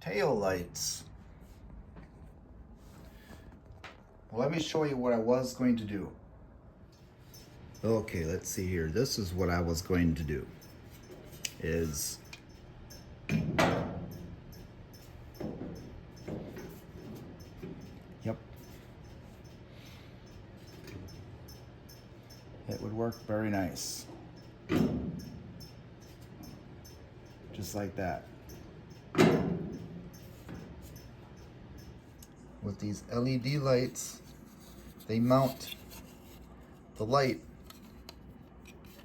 Tail lights. Well, let me show you what I was going to do. Okay, let's see here. This is what I was going to do. Yep. It would work very nice. Just like that. With these LED lights, they mount the light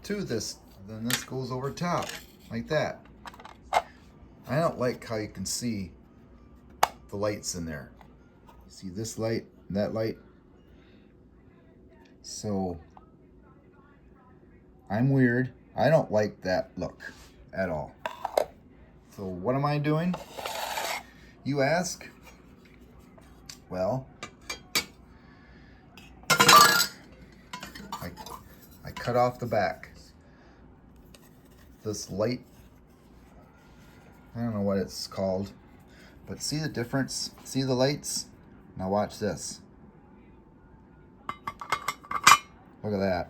to this, then this goes over top like that. I don't like how you can see the lights in there. You see this light and that light? So I'm weird. I don't like that look at all. So what am I doing? You ask? Well, I cut off the back. This light, I don't know what it's called, but see the difference? See the lights? Now watch this. Look at that.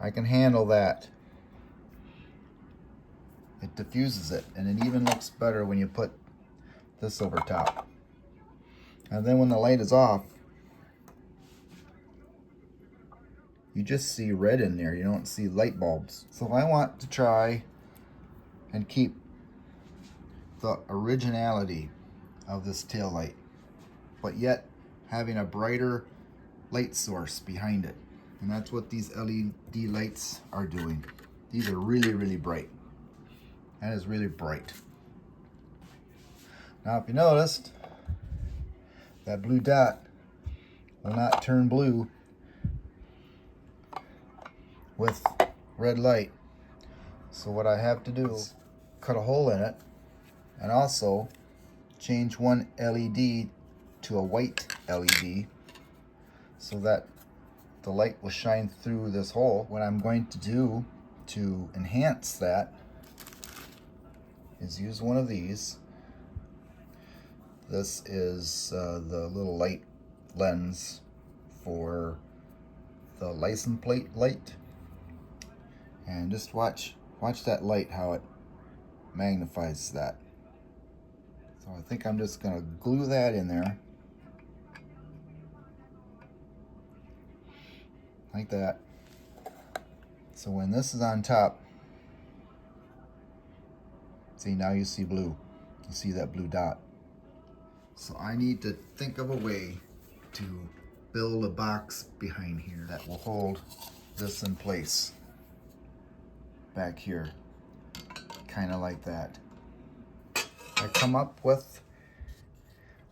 I can handle that. It diffuses it, and it even looks better when you put this over top. And then when the light is off, you just see red in there. You don't see light bulbs. So I want to try and keep the originality of this tail light, but yet having a brighter light source behind it. And that's what these LED lights are doing. These are really, really bright. That is really bright. Now, if you noticed, that blue dot will not turn blue with red light. So what I have to do is cut a hole in it and also change one LED to a white LED so that the light will shine through this hole. What I'm going to do to enhance that is use one of these. This is the little light lens for the license plate light. And just watch that light, how it magnifies that. So I think I'm just gonna glue that in there. Like that. So when this is on top, see, now you see blue. You see that blue dot. So I need to think of a way to build a box behind here that will hold this in place. Back here, kind of like that. I come up with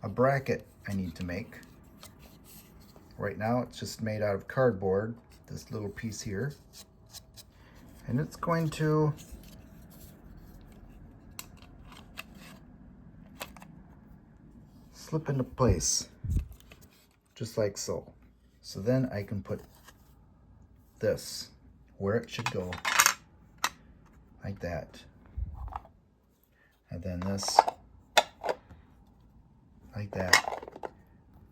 a bracket I need to make. Right now it's just made out of cardboard, this little piece here. And it's going to slip into place, just like so. So then I can put this where it should go, like that. And then this, like that,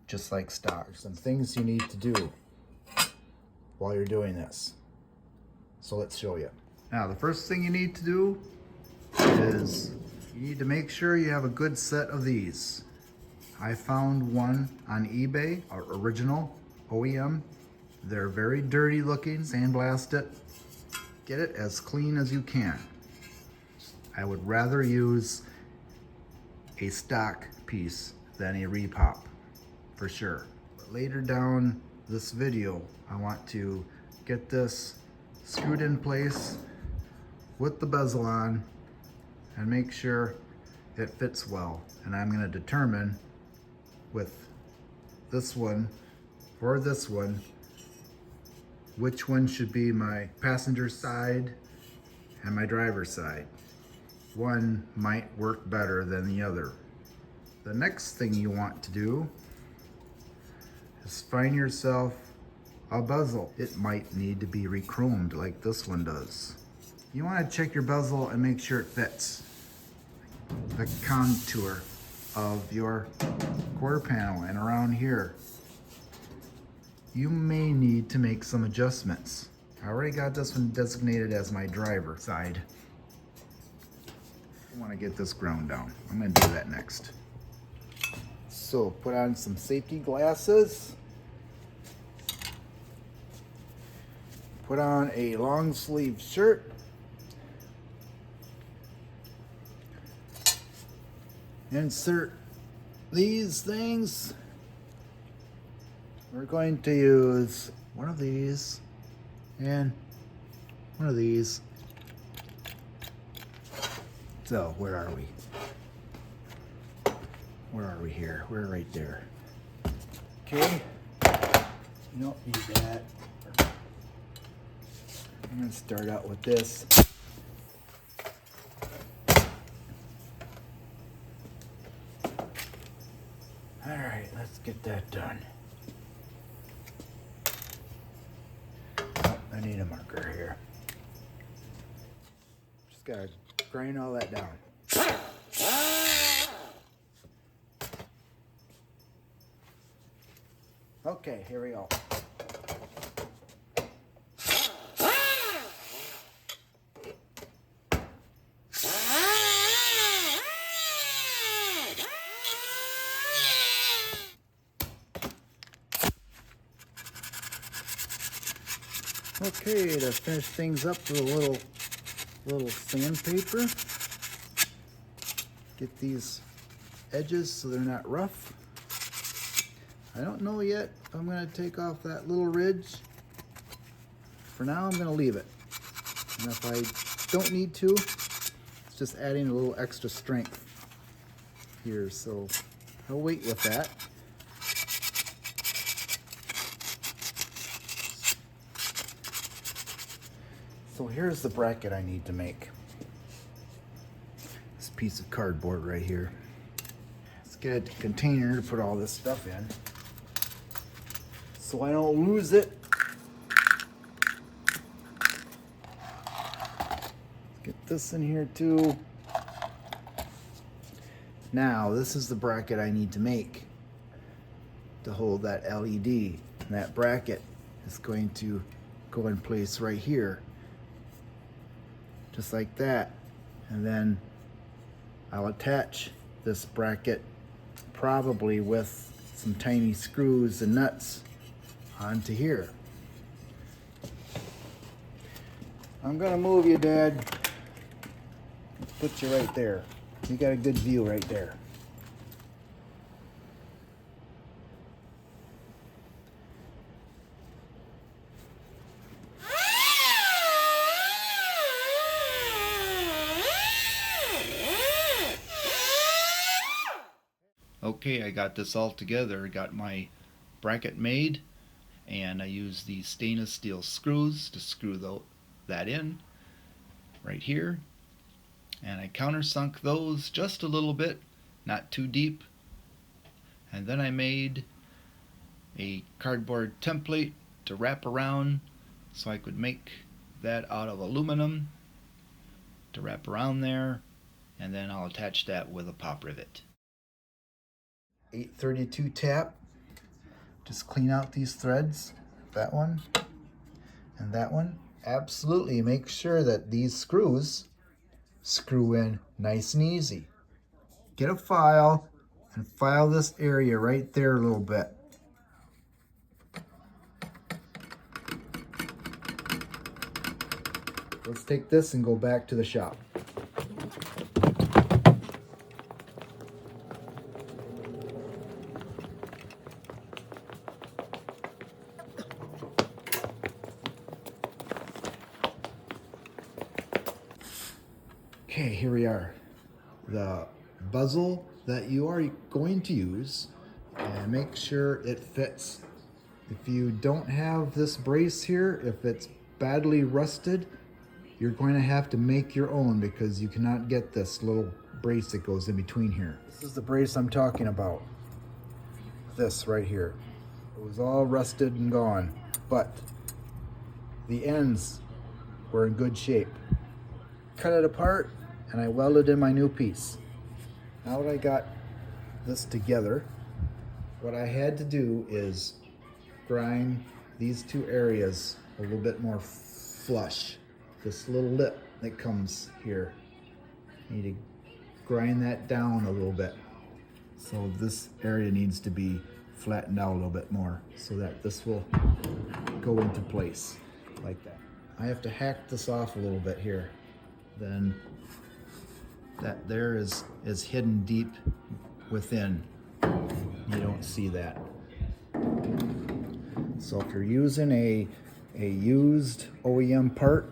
just like stock. Some things you need to do while you're doing this. So let's show you. Now, the first thing you need to do is you need to make sure you have a good set of these. I found one on eBay, original OEM. They're very dirty looking. Sandblast it. Get it as clean as you can. I would rather use a stock piece than a repop, for sure. But later down this video, I want to get this screwed in place with the bezel on and make sure it fits well. And I'm gonna determine with this one or this one, which one should be my passenger side and my driver's side. One might work better than the other. The next thing you want to do is find yourself a bezel. It might need to be re-chromed like this one does. You want to check your bezel and make sure it fits the contour of your quarter panel. And around here, you may need to make some adjustments. I already got this one designated as my driver side. I want to get this ground down. I'm going to do that next. So put on some safety glasses. Put on a long sleeve shirt. Insert these things. We're going to use one of these and one of these. So where are we? Where are we here? We're right there. Okay. You don't need that. I'm going to start out with this. All right, let's get that done. Oh, I need a marker here. Just gotta grind all that down. Okay, here we go. Okay, to finish things up with a little sandpaper. Get these edges so they're not rough. I don't know yet if I'm going to take off that little ridge. For now, I'm going to leave it. And if I don't need to, it's just adding a little extra strength here. So I'll wait with that. So here's the bracket I need to make. This piece of cardboard right here. Let's get a container to put all this stuff in so I don't lose it. Get this in here too. Now this is the bracket I need to make to hold that LED. And that bracket is going to go in place right here. Just like that. And then I'll attach this bracket probably with some tiny screws and nuts onto here. I'm gonna move you, Dad. Put you right there. You got a good view right there. Okay, I got this all together. I got my bracket made, and I used these stainless steel screws to screw that in right here. And I countersunk those just a little bit, not too deep. And then I made a cardboard template to wrap around so I could make that out of aluminum to wrap around there, and then I'll attach that with a pop rivet. 832 tap. Just clean out these threads, that one and that one. Absolutely make sure that these screws screw in nice and easy. Get a file and file this area right there a little bit. Let's take this and go back to the shop. Okay, here we are. The bezel that you are going to use, and make sure it fits. If you don't have this brace here, if it's badly rusted, you're going to have to make your own because you cannot get this little brace that goes in between here. This is the brace I'm talking about. This right here. It was all rusted and gone, but the ends were in good shape. cut it apart and I welded in my new piece. Now that I got this together, what I had to do is grind these two areas a little bit more flush. This little lip that comes here, I need to grind that down a little bit. So this area needs to be flattened out a little bit more so that this will go into place like that. I have to hack this off a little bit here. Then that there is hidden deep within. You don't see that. So if you're using a used OEM part,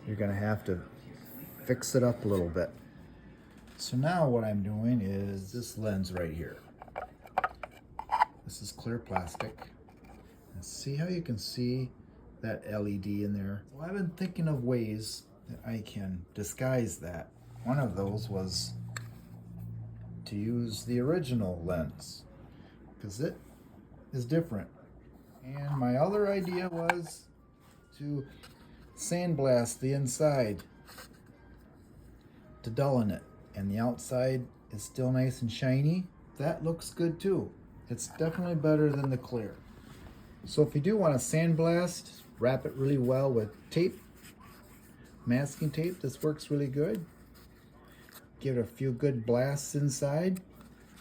you're gonna have to fix it up a little bit. So now what I'm doing is this lens right here. This is clear plastic. And see how you can see that LED in there? Well, I've been thinking of ways that I can disguise that. One of those was to use the original lens because it is different. And my other idea was to sandblast the inside to dullien it, and the outside is still nice and shiny. That looks good too. It's definitely better than the clear. So if you do want to sandblast, wrap it really well with tape, masking tape. This works really good. Give it a few good blasts inside,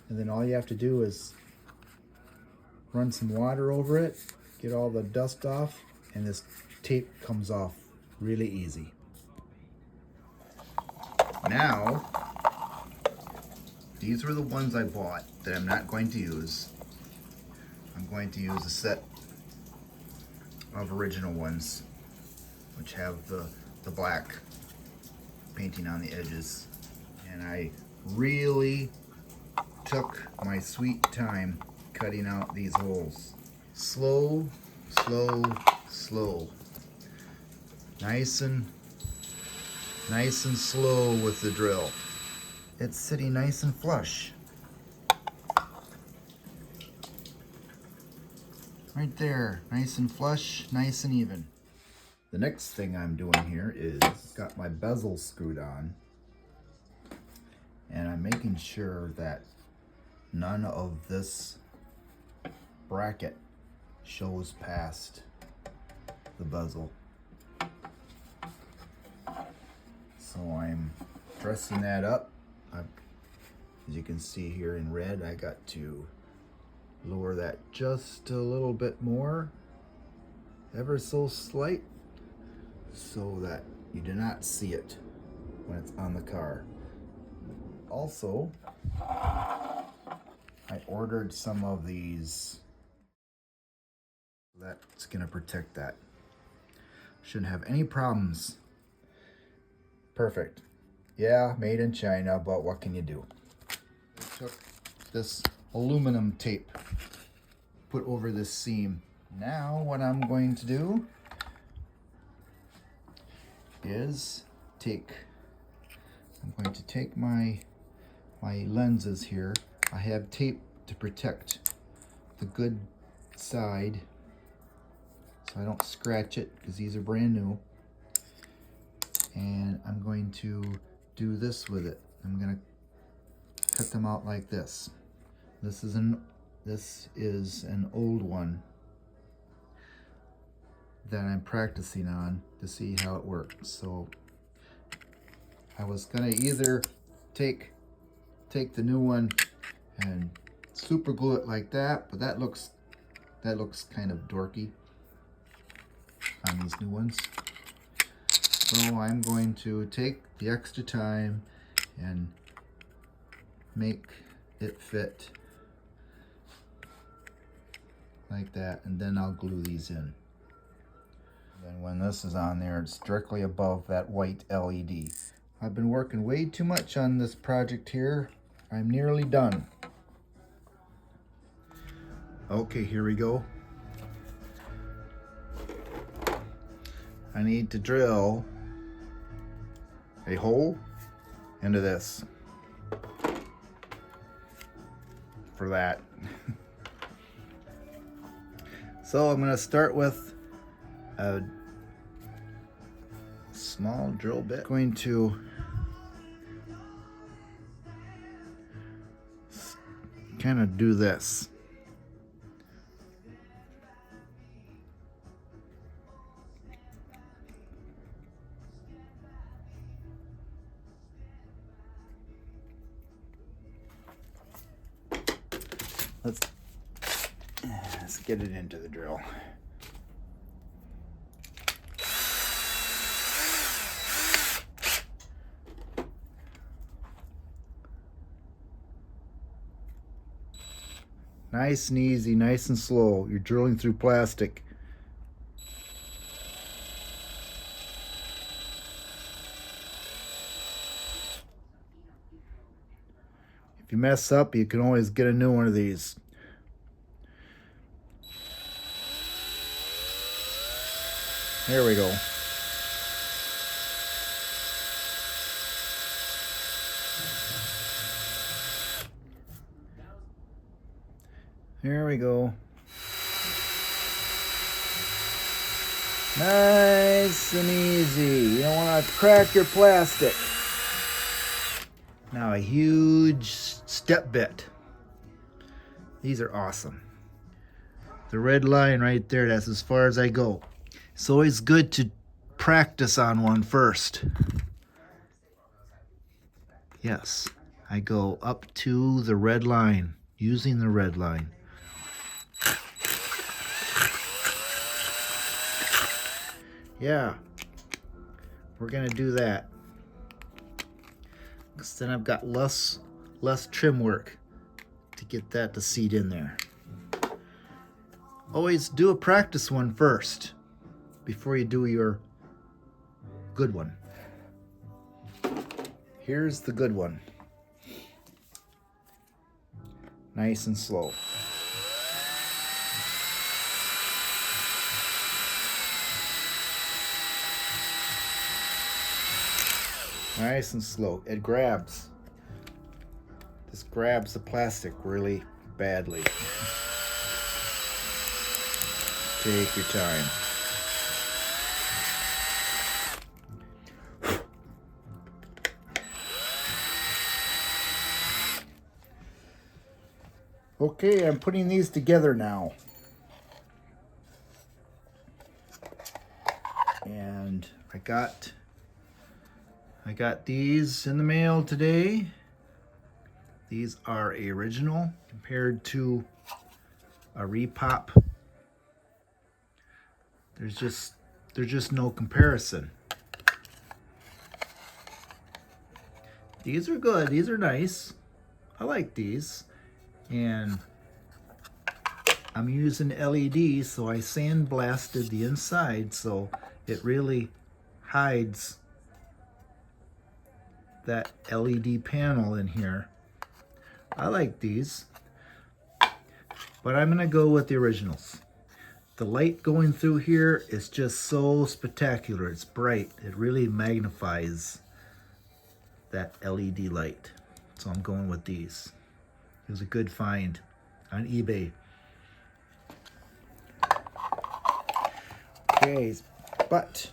and then all you have to do is run some water over it, get all the dust off, and this tape comes off really easy. Now, these were the ones I bought that I'm not going to use. I'm going to use a set of original ones, which have the black painting on the edges. And I really took my sweet time cutting out these holes. Slow, slow, slow. Nice and slow with the drill. It's sitting nice and flush. Right there, nice and flush, nice and even. The next thing I'm doing here is got my bezel screwed on, and I'm making sure that none of this bracket shows past the bezel. So I'm dressing that up. As you can see here in red, I got to lower that just a little bit more, ever so slight, so that you do not see it when it's on the car. Also, I ordered some of these. That's gonna protect that. Shouldn't have any problems. Perfect. Yeah, made in China, but what can you do? I took this aluminum tape, put over this seam. Now what I'm going to do is I'm going to take my lenses here. I have tape to protect the good side so I don't scratch it because these are brand new. And I'm going to do this with it. I'm going to cut them out like this. This is an old one that I'm practicing on to see how it works. So I was gonna either take the new one and super glue it like that, but that looks kind of dorky on these new ones. So I'm going to take the extra time and make it fit like that, and then I'll glue these in. Then when this is on there, it's directly above that white LED. I've been working way too much on this project here. I'm nearly done. Okay, here we go. I need to drill a hole into this for that. So I'm going to start with a small drill bit. Going to kind of do this. Let's get it into the drill. Nice and easy, nice and slow. You're drilling through plastic. If you mess up, you can always get a new one of these. There we go. There we go. Nice and easy. You don't want to crack your plastic. Now a huge step bit. These are awesome. The red line right there, that's as far as I go. It's always good to practice on one first. Yes, I go up to the red line, using the red line. Yeah, we're gonna do that. Because then I've got less trim work to get that to seat in there. Always do a practice one first before you do your good one. Here's the good one. Nice and slow. Nice and slow. It grabs. This grabs the plastic really badly. Take your time. Okay, I'm putting these together now. And I got these in the mail today. These are original compared to a repop. There's just no comparison. These are good. These are nice. I like these. And I'm using LED, so I sandblasted the inside so it really hides that LED panel in here. I like these, but I'm gonna go with the originals. The light going through here is just so spectacular. It's bright. It really magnifies that LED light. So I'm going with these. It was a good find on eBay. Okay, but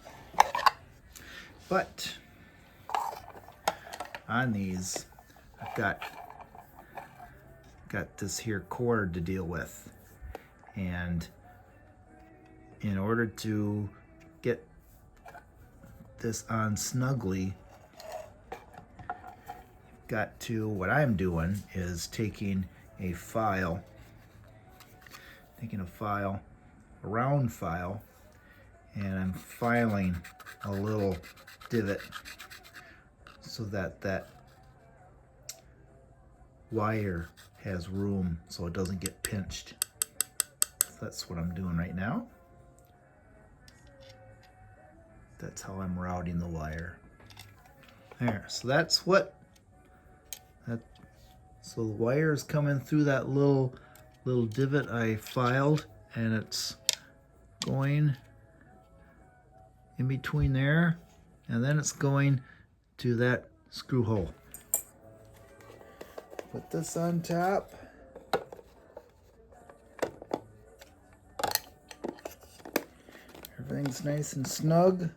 on these, I've got this here cord to deal with, and in order to get this on snugly, what I'm doing is taking a round file, and I'm filing a little divot so that wire has room so it doesn't get pinched. So that's what I'm doing right now. That's how I'm routing the wire. There, so that's what so the wire is coming through that little divot I filed, and it's going in between there, and then it's going to that screw hole. Put this on top. Everything's nice and snug.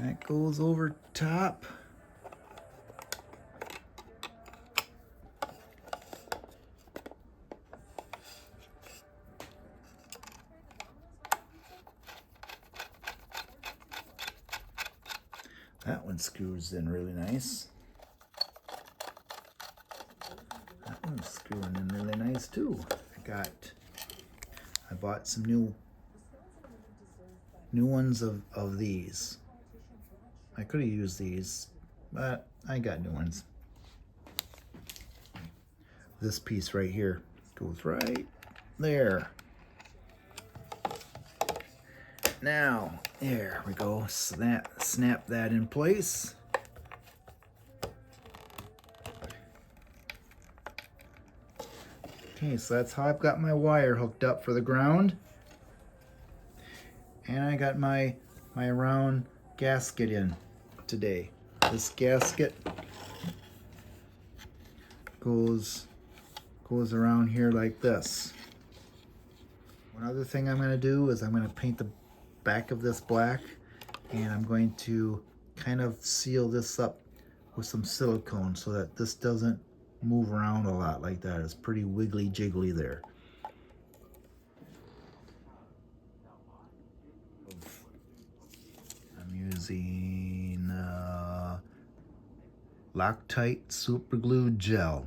That goes over top. That one screws in really nice. That one's screwing in really nice too. I bought some new ones of these. I could have used these, but I got new ones. This piece right here goes right there. Now, there we go. Snap that in place. Okay, so that's how I've got my wire hooked up for the ground. And I got my round gasket in today. This gasket goes around here like this. One other thing I'm going to do is I'm going to paint the back of this black, and I'm going to kind of seal this up with some silicone so that this doesn't move around a lot like that. It's pretty wiggly jiggly there. I'm using Loctite super glue gel.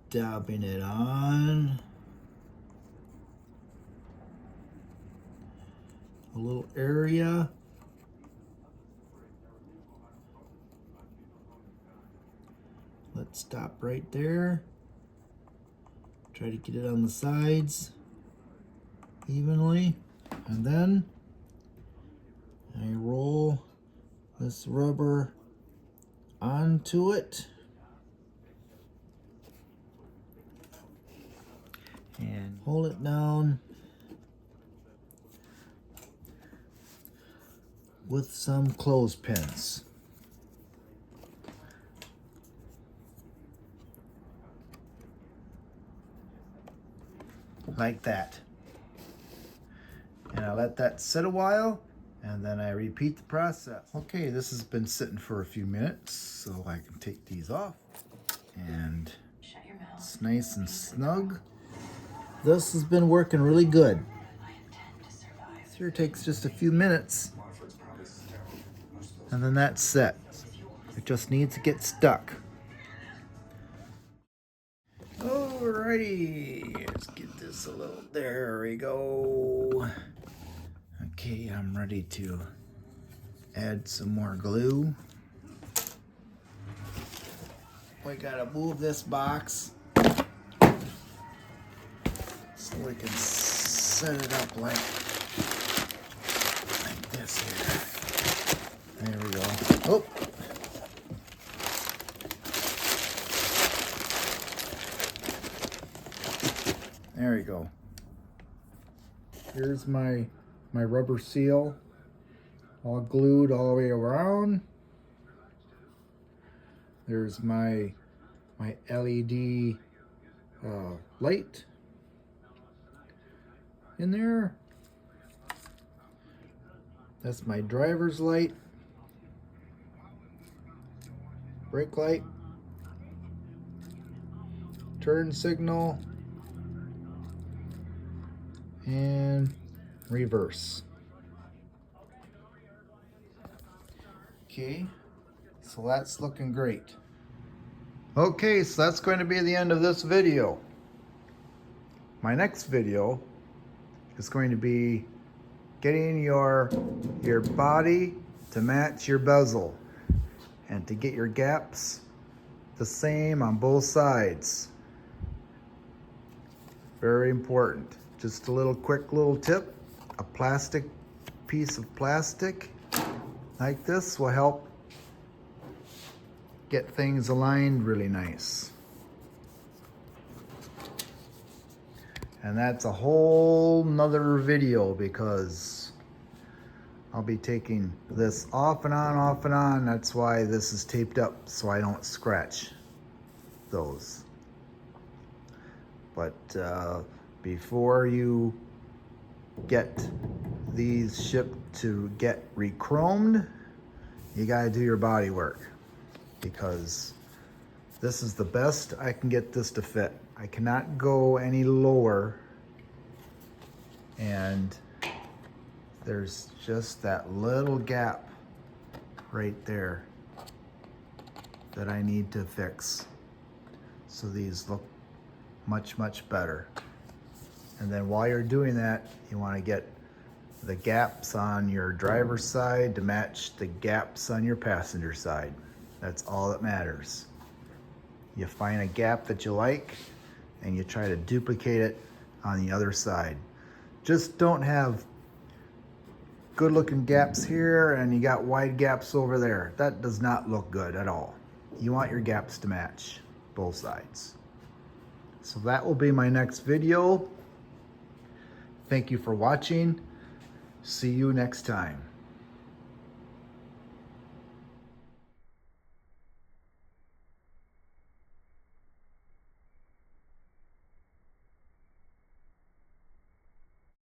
Dabbing it on. A little area. Let's stop right there. Try to get it on the sides evenly. And then I roll this rubber onto it. And hold it down with some clothespins. Like that. And I let that sit a while, and then I repeat the process. Okay, this has been sitting for a few minutes, so I can take these off. And it's nice and snug. This has been working really good. This here takes just a few minutes, and then that's set. It just needs to get stuck. Alrighty, let's get this a little, there we go. Okay, I'm ready to add some more glue. We gotta move this box so we can set it up like this here. There we go. Oh. There we go. Here's my rubber seal, all glued all the way around. There's my LED light in there. That's my driver's light, brake light, turn signal, and reverse. Okay, so that's looking great. Okay, so that's going to be the end of this video. My next video is going to be getting your body to match your bezel and to get your gaps the same on both sides. Very important. Just a little quick little tip. A plastic piece of plastic like this will help get things aligned really nice. And that's a whole nother video because I'll be taking this off and on, off and on. That's why this is taped up so I don't scratch those. But before you get these shipped to get re-chromed, you gotta do your body work, because this is the best I can get this to fit. I cannot go any lower, and there's just that little gap right there that I need to fix. So these look much, much better. And then while you're doing that, you want to get the gaps on your driver's side to match the gaps on your passenger side. That's all that matters. You find a gap that you like and you try to duplicate it on the other side. Just don't have good looking gaps here and you got wide gaps over there. That does not look good at all. You want your gaps to match both sides. So that will be my next video. Thank you for watching. See you next time.